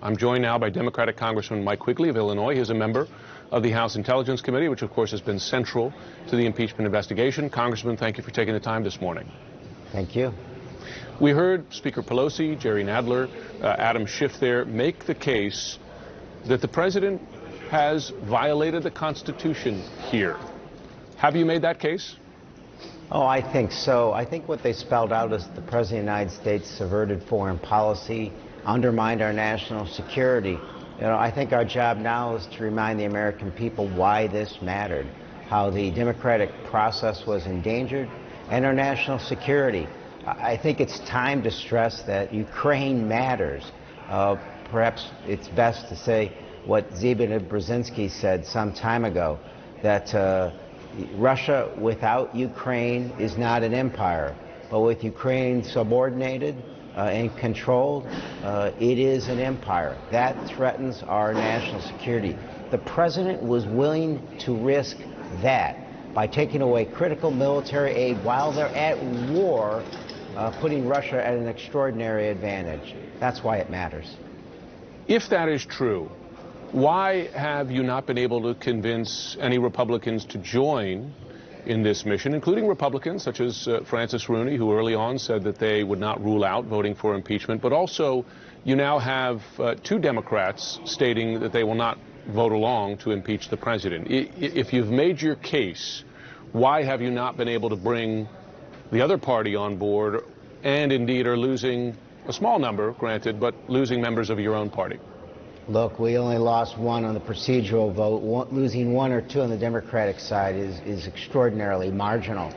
I'm joined now by Democratic Congressman Mike Quigley of Illinois. He's a member of the House Intelligence Committee, which of course has been central to the impeachment investigation. Congressman, thank you for taking the time this morning. Thank you. We heard Speaker Pelosi, Jerry Nadler, Adam Schiff there make the case that the president has violated the Constitution here. Have you made that case? Oh, I think so. I think what they spelled out is the President of the United States subverted foreign policy, undermined our national security. You know, I think our job now is to remind the American people why this mattered, how the democratic process was endangered, and our national security. I think it's time to stress that Ukraine matters. Perhaps it's best to say what Zbigniew Brzezinski said some time ago, that Russia without Ukraine is not an empire, but with Ukraine subordinated and controlled, it is an empire. That threatens our national security. The president was willing to risk that by taking away critical military aid while they're at war, putting Russia at an extraordinary advantage. That's why it matters. If that is true, why have you not been able to convince any Republicans to join in this mission, including Republicans such as Francis Rooney, who early on said that they would not rule out voting for impeachment, but also you now have two Democrats stating that they will not vote along to impeach the president. If you've made your case, why have you not been able to bring the other party on board, and indeed are losing a small number, granted, but losing members of your own party? Look, we only lost one on the procedural vote. Losing one or two on the Democratic side is extraordinarily marginal.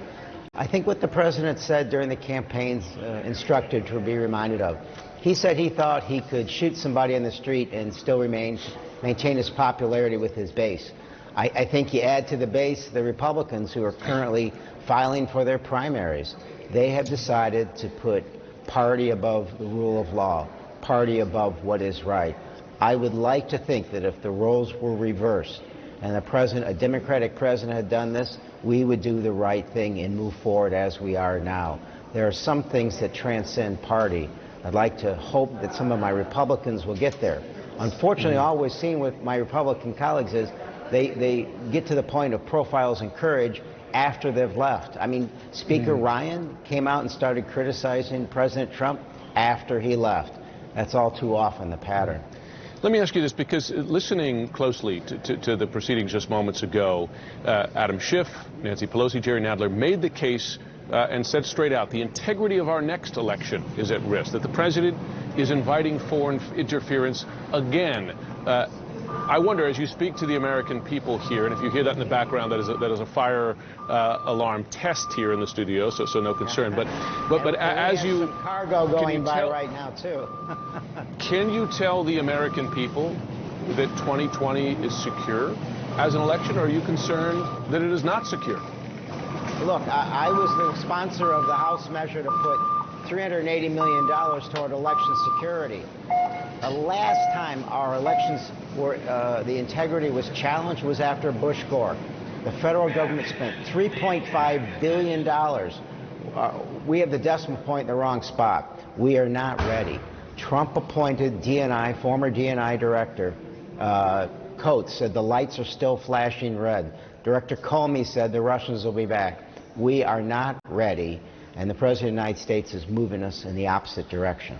I think what the president said during the campaign's instructed to be reminded of. He said he thought he could shoot somebody in the street and still maintain his popularity with his base. I think you add to the base the Republicans who are currently filing for their primaries. They have decided to put party above the rule of law, party above what is right. I would like to think that if the roles were reversed and a Democratic president had done this, we would do the right thing and move forward as we are now. There are some things that transcend party. I'd like to hope that some of my Republicans will get there. Unfortunately, all we've seen with my Republican colleagues is they get to the point of profiles and courage after they've left. I mean, Speaker Ryan came out and started criticizing President Trump after he left. That's all too often the pattern. Let me ask you this, because listening closely to the proceedings just moments ago, Adam Schiff, Nancy Pelosi, Jerry Nadler made the case and said straight out the integrity of our next election is at risk, that the president is inviting foreign interference again. I wonder, as you speak to the American people here, and if you hear that in the background, that is a fire alarm test here in the studio, so no concern. But as you some cargo going by right now too. Can you tell the American people that 2020 is secure as an election, or are you concerned that it is not secure? Look, I was the sponsor of the House measure to put $380 million toward election security. The last time our elections were, the integrity was challenged was after Bush-Gore. The federal government spent $3.5 billion. We have the decimal point in the wrong spot. We are not ready. Trump appointed former DNI director Coates said the lights are still flashing red. Director Comey said the Russians will be back. We are not ready, and the President of the United States is moving us in the opposite direction.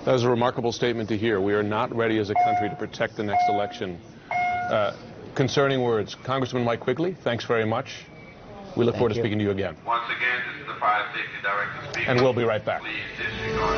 That was a remarkable statement to hear. We are not ready as a country to protect the next election. Concerning words. Congressman Mike Quigley, thanks very much. We look forward to speaking to you again. Once again, this is the Fire Safety Director speaking. And we'll be right back. Please disregard.